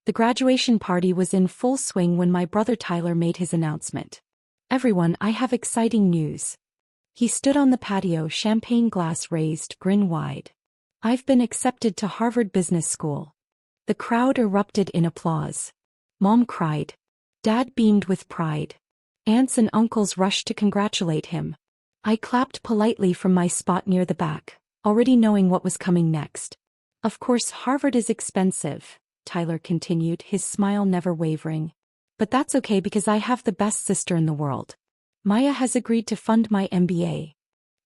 The graduation party was in full swing when my brother Tyler made his announcement. "Everyone, I have exciting news." He stood on the patio, champagne glass raised, grin wide. "I've been accepted to Harvard Business School." The crowd erupted in applause. Mom cried. Dad beamed with pride. Aunts and uncles rushed to congratulate him. I clapped politely from my spot near the back, already knowing what was coming next. "Of course, Harvard is expensive," Tyler continued, his smile never wavering. "But that's okay because I have the best sister in the world. Maya has agreed to fund my MBA."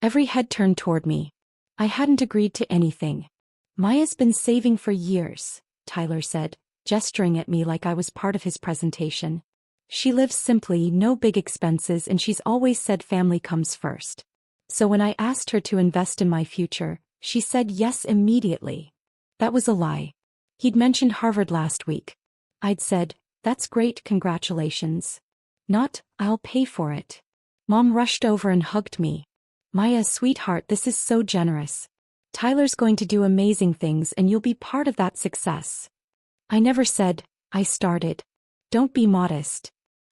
Every head turned toward me. I hadn't agreed to anything. "Maya's been saving for years," Tyler said, gesturing at me like I was part of his presentation. "She lives simply, no big expenses, and she's always said family comes first. So when I asked her to invest in my future, she said yes immediately." That was a lie. He'd mentioned Harvard last week. I'd said, "That's great, congratulations." Not, "I'll pay for it." Mom rushed over and hugged me. "Maya, sweetheart, this is so generous. Tyler's going to do amazing things and you'll be part of that success." "I never said," I started. "Don't be modest."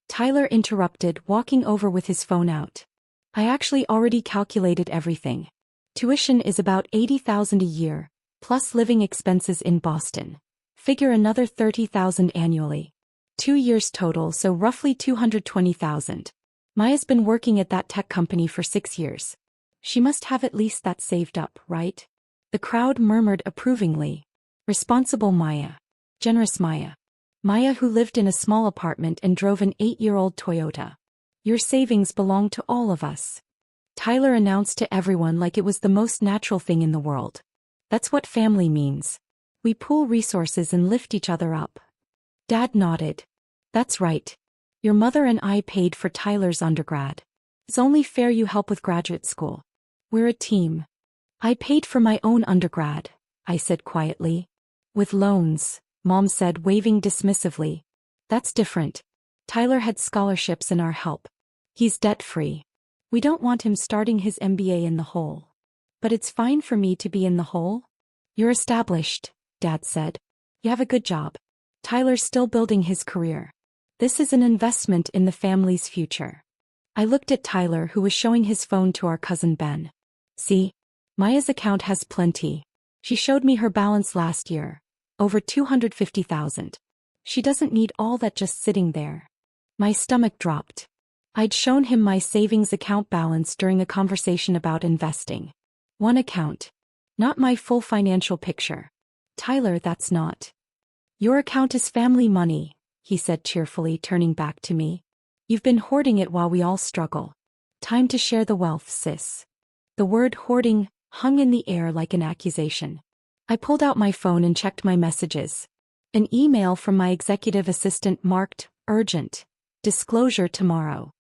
Tyler interrupted, walking over with his phone out. "I actually already calculated everything. Tuition is about $80,000 a year, plus living expenses in Boston. Figure another $30,000 annually. 2 years total, so roughly $220,000. Maya's been working at that tech company for 6 years. She must have at least that saved up, right?" The crowd murmured approvingly. Responsible Maya. Generous Maya. Maya who lived in a small apartment and drove an 8-year-old Toyota. "Your savings belong to all of us," Tyler announced to everyone like it was the most natural thing in the world. "That's what family means. We pool resources and lift each other up." Dad nodded. "That's right. Your mother and I paid for Tyler's undergrad. It's only fair you help with graduate school. We're a team." "I paid for my own undergrad," I said quietly. "With loans," Mom said, waving dismissively. "That's different. Tyler had scholarships and our help. He's debt-free. We don't want him starting his MBA in the hole." "But it's fine for me to be in the hole." "You're established," Dad said. "You have a good job. Tyler's still building his career. This is an investment in the family's future." I looked at Tyler, who was showing his phone to our cousin Ben. "See? Maya's account has plenty. She showed me her balance last year. Over $250,000. She doesn't need all that just sitting there." My stomach dropped. I'd shown him my savings account balance during a conversation about investing. One account. Not my full financial picture. "Tyler, that's not. Your account is family money," he said cheerfully, turning back to me. "You've been hoarding it while we all struggle. Time to share the wealth, sis." The word hoarding hung in the air like an accusation. I pulled out my phone and checked my messages. An email from my executive assistant marked, "Urgent. Disclosure tomorrow."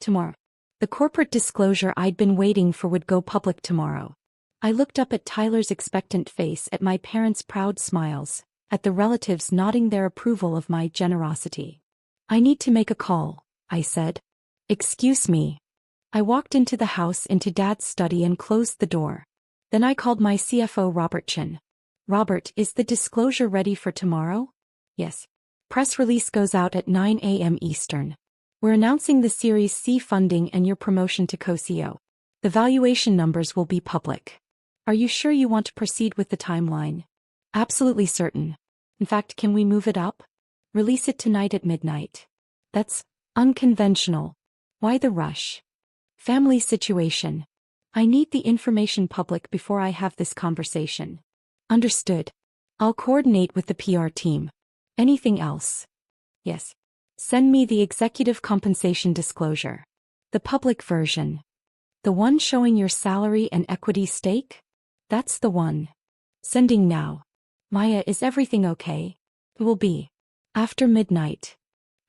Tomorrow. The corporate disclosure I'd been waiting for would go public tomorrow. I looked up at Tyler's expectant face, at my parents' proud smiles, at the relatives nodding their approval of my generosity. "I need to make a call," I said. "Excuse me." I walked into the house, into Dad's study, and closed the door. Then I called my CFO, Robert Chin. "Robert, is the disclosure ready for tomorrow?" "Yes." "Press release goes out at 9 a.m. Eastern. We're announcing the Series C funding and your promotion to co-CEO. The valuation numbers will be public. Are you sure you want to proceed with the timeline?" "Absolutely certain. In fact, can we move it up? Release it tonight at midnight." "That's unconventional. Why the rush?" "Family situation. I need the information public before I have this conversation." "Understood. I'll coordinate with the PR team. Anything else?" "Yes. Send me the executive compensation disclosure. The public version. The one showing your salary and equity stake? That's the one. Sending now." "Maya, is everything okay?" "It will be. After midnight."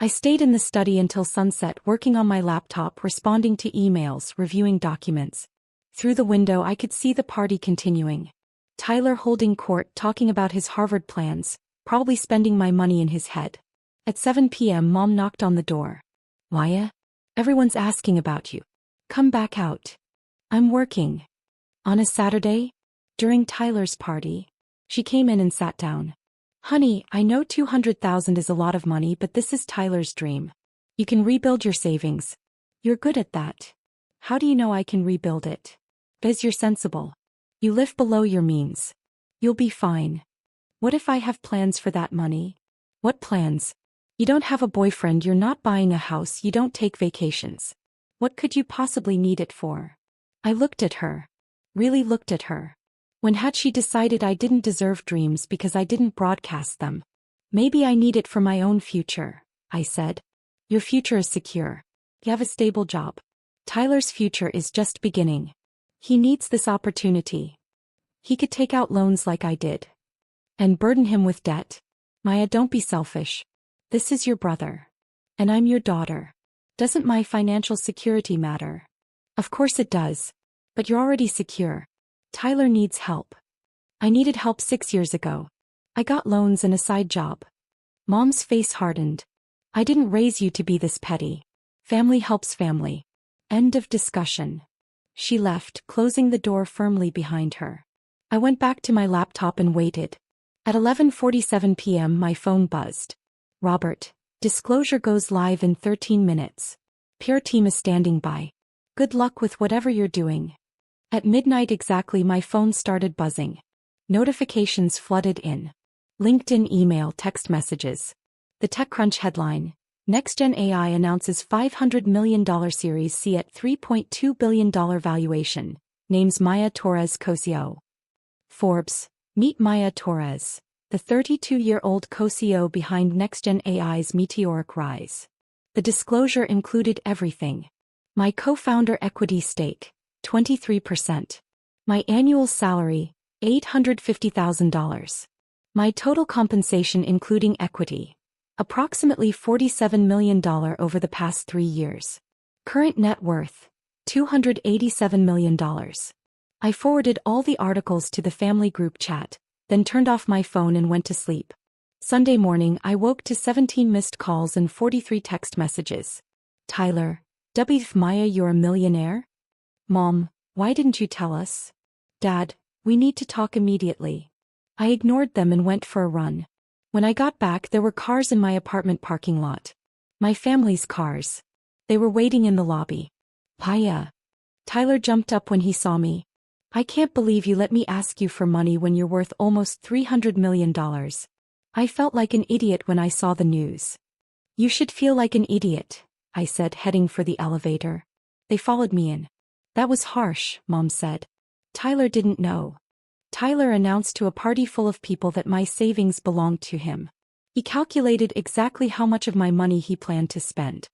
I stayed in the study until sunset, working on my laptop, responding to emails, reviewing documents. Through the window I could see the party continuing. Tyler holding court, talking about his Harvard plans, probably spending my money in his head. At 7 p.m. Mom knocked on the door. "Maya? Everyone's asking about you. Come back out." "I'm working." "On a Saturday?" "During Tyler's party." She came in and sat down. Honey, I know 200,000 is a lot of money, but this is Tyler's dream. You can rebuild your savings. You're good at that. How do you know I can rebuild it? Because you're sensible. You live below your means. You'll be fine. What if I have plans for that money? What plans? You don't have a boyfriend, you're not buying a house, you don't take vacations. What could you possibly need it for? I looked at her. Really looked at her. When had she decided I didn't deserve dreams because I didn't broadcast them? Maybe I need it for my own future, I said. Your future is secure. You have a stable job. Tyler's future is just beginning. He needs this opportunity. He could take out loans like I did. And burden him with debt. Maya, don't be selfish. This is your brother. And I'm your daughter. Doesn't my financial security matter? Of course it does. But you're already secure. Tyler needs help. I needed help 6 years ago. I got loans and a side job. Mom's face hardened. I didn't raise you to be this petty. Family helps family. End of discussion. She left, closing the door firmly behind her. I went back to my laptop and waited. At 11:47 p.m. my phone buzzed. Robert, disclosure goes live in 13 minutes. PR team is standing by. Good luck with whatever you're doing. At midnight exactly my phone started buzzing. Notifications flooded in. LinkedIn, email, text messages. The TechCrunch headline. NextGen AI announces $500 million Series C at $3.2 billion valuation. Names Maya Torres co-CEO. Forbes. Meet Maya Torres, the 32-year-old co-CEO behind NextGen AI's meteoric rise. The disclosure included everything. My co-founder equity stake, 23%. My annual salary, $850,000. My total compensation including equity, approximately $47 million over the past 3 years. Current net worth, $287 million. I forwarded all the articles to the family group chat, then turned off my phone and went to sleep. Sunday morning I woke to 17 missed calls and 43 text messages. Tyler, Maya, you're a millionaire? Mom, why didn't you tell us? Dad, we need to talk immediately. I ignored them and went for a run. When I got back there were cars in my apartment parking lot. My family's cars. They were waiting in the lobby. Maya. Tyler jumped up when he saw me. I can't believe you let me ask you for money when you're worth almost $300 million. I felt like an idiot when I saw the news. You should feel like an idiot, I said, heading for the elevator. They followed me in. That was harsh, Mom said. Tyler didn't know. Tyler announced to a party full of people that my savings belonged to him. He calculated exactly how much of my money he planned to spend.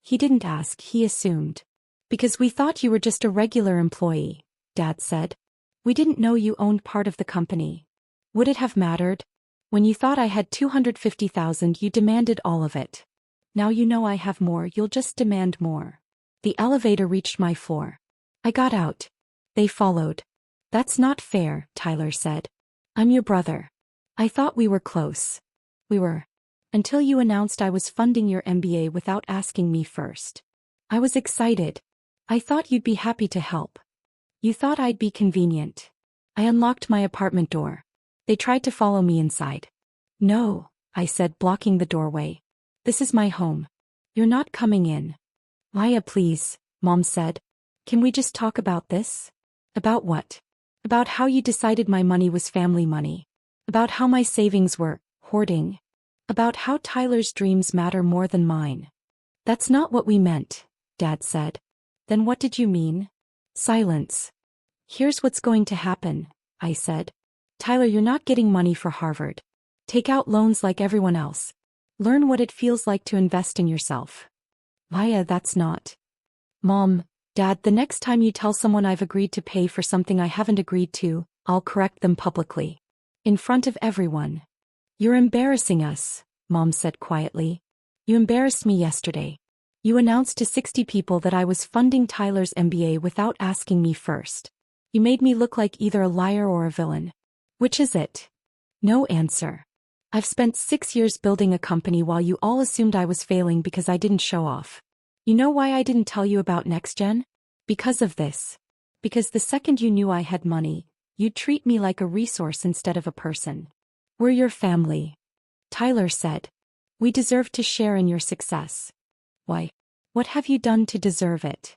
He didn't ask, he assumed. Because we thought you were just a regular employee, Dad said. We didn't know you owned part of the company. Would it have mattered? When you thought I had $250,000 you demanded all of it. Now you know I have more, you'll just demand more. The elevator reached my floor. I got out. They followed. That's not fair, Tyler said. I'm your brother. I thought we were close. We were. Until you announced I was funding your MBA without asking me first. I was excited. I thought you'd be happy to help. You thought I'd be convenient. I unlocked my apartment door. They tried to follow me inside. No, I said, blocking the doorway. This is my home. You're not coming in. Maya, please, Mom said. Can we just talk about this? About what? About how you decided my money was family money. About how my savings were hoarding. About how Tyler's dreams matter more than mine. That's not what we meant, Dad said. Then what did you mean? Silence. Here's what's going to happen, I said. Tyler, you're not getting money for Harvard. Take out loans like everyone else. Learn what it feels like to invest in yourself. Maya, that's not. Mom, Dad, the next time you tell someone I've agreed to pay for something I haven't agreed to, I'll correct them publicly. In front of everyone. You're embarrassing us, Mom said quietly. You embarrassed me yesterday. You announced to 60 people that I was funding Tyler's MBA without asking me first. You made me look like either a liar or a villain. Which is it? No answer. I've spent 6 years building a company while you all assumed I was failing because I didn't show off. You know why I didn't tell you about NextGen? Because of this. Because the second you knew I had money, you'd treat me like a resource instead of a person. We're your family, Tyler said. We deserve to share in your success. Why? What have you done to deserve it?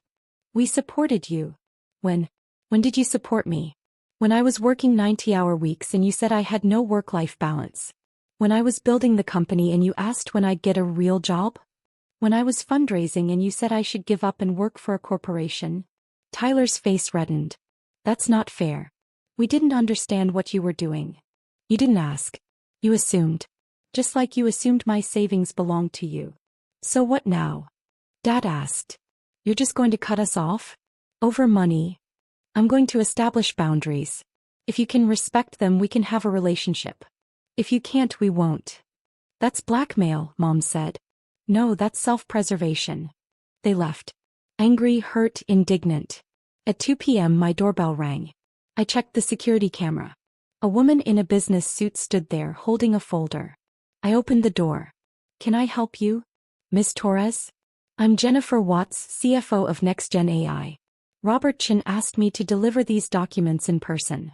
We supported you. When did you support me? When I was working 90-hour weeks and you said I had no work-life balance. When I was building the company and you asked when I'd get a real job? When I was fundraising and you said I should give up and work for a corporation? Tyler's face reddened. That's not fair. We didn't understand what you were doing. You didn't ask. You assumed. Just like you assumed my savings belonged to you. So what now? Dad asked. You're just going to cut us off? Over money? I'm going to establish boundaries. If you can respect them, we can have a relationship. If you can't, we won't. That's blackmail, Mom said. No, that's self-preservation. They left. Angry, hurt, indignant. At 2 p.m. my doorbell rang. I checked the security camera. A woman in a business suit stood there holding a folder. I opened the door. Can I help you? Miss Torres? I'm Jennifer Watts, CFO of NextGen AI. Robert Chin asked me to deliver these documents in person.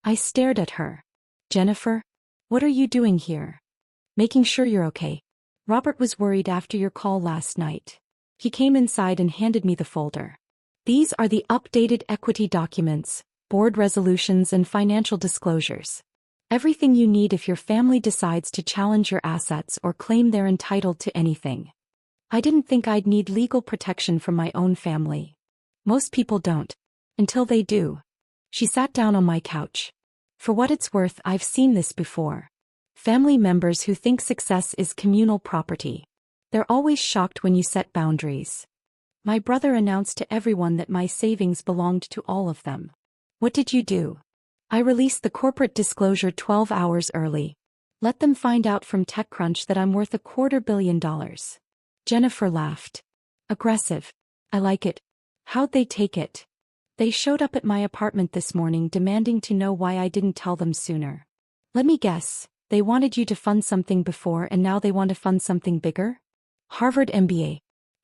I stared at her. Jennifer? What are you doing here? Making sure you're okay. Robert was worried after your call last night. He came inside and handed me the folder. These are the updated equity documents, board resolutions and financial disclosures. Everything you need if your family decides to challenge your assets or claim they're entitled to anything. I didn't think I'd need legal protection from my own family. Most people don't. Until they do. She sat down on my couch. For what it's worth, I've seen this before. Family members who think success is communal property. They're always shocked when you set boundaries. My brother announced to everyone that my savings belonged to all of them. What did you do? I released the corporate disclosure 12 hours early. Let them find out from TechCrunch that I'm worth $250 million. Jennifer laughed. Aggressive. I like it. How'd they take it? They showed up at my apartment this morning demanding to know why I didn't tell them sooner. Let me guess, they wanted you to fund something before and now they want to fund something bigger? Harvard MBA.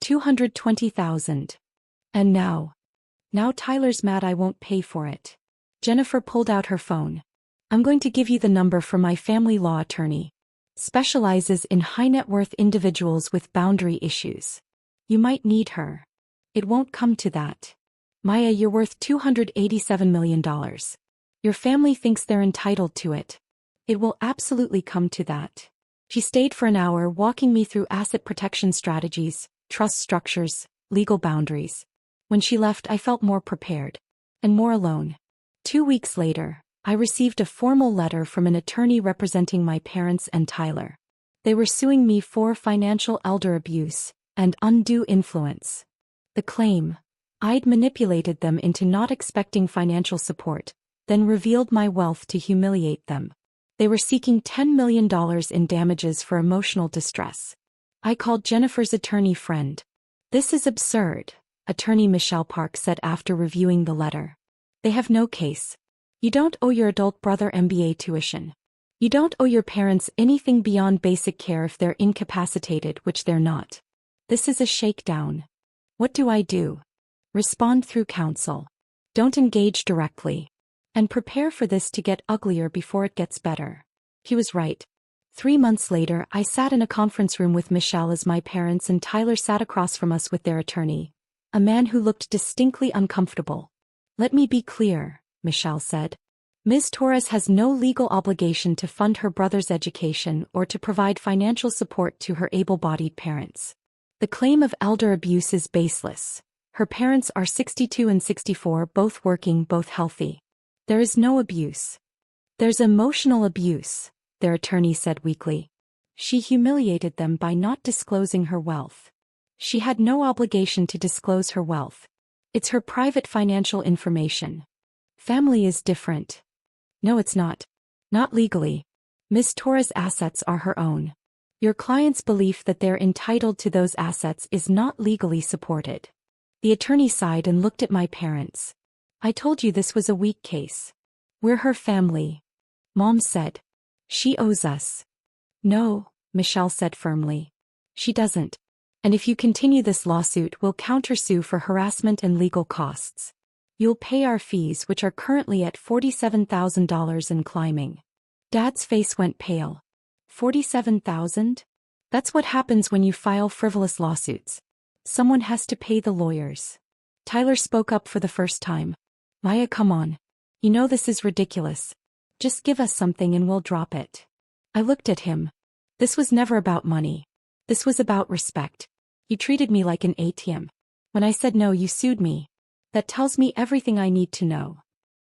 $220,000. And now? Now Tyler's mad I won't pay for it. Jennifer pulled out her phone. I'm going to give you the number for my family law attorney. Specializes in high net worth individuals with boundary issues. You might need her. It won't come to that. Maya, you're worth $287 million. Your family thinks they're entitled to it. It will absolutely come to that. She stayed for an hour walking me through asset protection strategies, trust structures, legal boundaries. When she left, I felt more prepared. And more alone. 2 weeks later, I received a formal letter from an attorney representing my parents and Tyler. They were suing me for financial elder abuse and undue influence. The claim: I'd manipulated them into not expecting financial support, then revealed my wealth to humiliate them. They were seeking $10 million in damages for emotional distress. I called Jennifer's attorney friend. This is absurd, Attorney Michelle Park said after reviewing the letter. They have no case. You don't owe your adult brother MBA tuition. You don't owe your parents anything beyond basic care if they're incapacitated, which they're not. This is a shakedown. What do I do? Respond through counsel. Don't engage directly. And prepare for this to get uglier before it gets better. He was right. 3 months later, I sat in a conference room with Michelle as my parents and Tyler sat across from us with their attorney, a man who looked distinctly uncomfortable. Let me be clear, Michelle said. Ms. Torres has no legal obligation to fund her brother's education or to provide financial support to her able-bodied parents. The claim of elder abuse is baseless. Her parents are 62 and 64, both working, both healthy. There is no abuse. There's emotional abuse, their attorney said weakly. She humiliated them by not disclosing her wealth. She had no obligation to disclose her wealth. It's her private financial information. Family is different. No, it's not. Not legally. Ms. Torres' assets are her own. Your client's belief that they're entitled to those assets is not legally supported. The attorney sighed and looked at my parents. I told you this was a weak case. We're her family. Mom said. She owes us. No, Michelle said firmly. She doesn't. And if you continue this lawsuit, we'll countersue for harassment and legal costs. You'll pay our fees, which are currently at $47,000 and climbing. Dad's face went pale. $47,000? That's what happens when you file frivolous lawsuits. Someone has to pay the lawyers. Tyler spoke up for the first time. Maya, come on. You know this is ridiculous. Just give us something and we'll drop it. I looked at him. This was never about money. This was about respect. You treated me like an ATM. When I said no, you sued me. That tells me everything I need to know.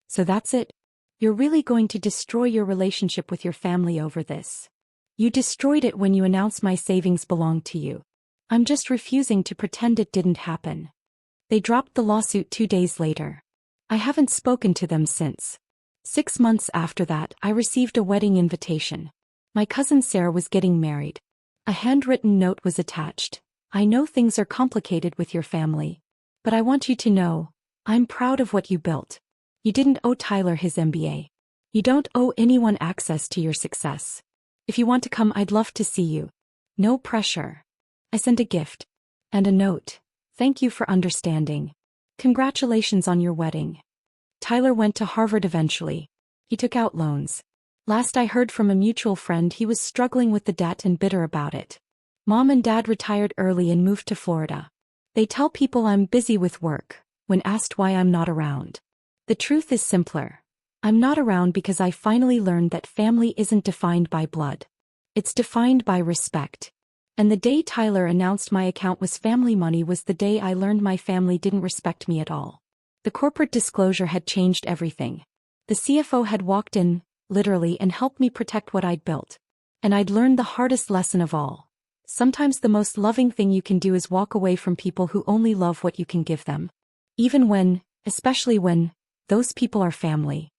So that's it? You're really going to destroy your relationship with your family over this? You destroyed it when you announced my savings belonged to you. I'm just refusing to pretend it didn't happen. They dropped the lawsuit 2 days later. I haven't spoken to them since. 6 months after that, I received a wedding invitation. My cousin Sarah was getting married. A handwritten note was attached. I know things are complicated with your family, but I want you to know, I'm proud of what you built. You didn't owe Tyler his MBA. You don't owe anyone access to your success. If you want to come, I'd love to see you. No pressure. I sent a gift. And a note. Thank you for understanding. Congratulations on your wedding. Tyler went to Harvard eventually. He took out loans. Last I heard from a mutual friend, he was struggling with the debt and bitter about it. Mom and Dad retired early and moved to Florida. They tell people I'm busy with work, when asked why I'm not around. The truth is simpler. I'm not around because I finally learned that family isn't defined by blood. It's defined by respect. And the day Tyler announced my account was family money was the day I learned my family didn't respect me at all. The corporate disclosure had changed everything. The CFO had walked in, literally, and helped me protect what I'd built. And I'd learned the hardest lesson of all. Sometimes the most loving thing you can do is walk away from people who only love what you can give them. Even when, especially when, those people are family.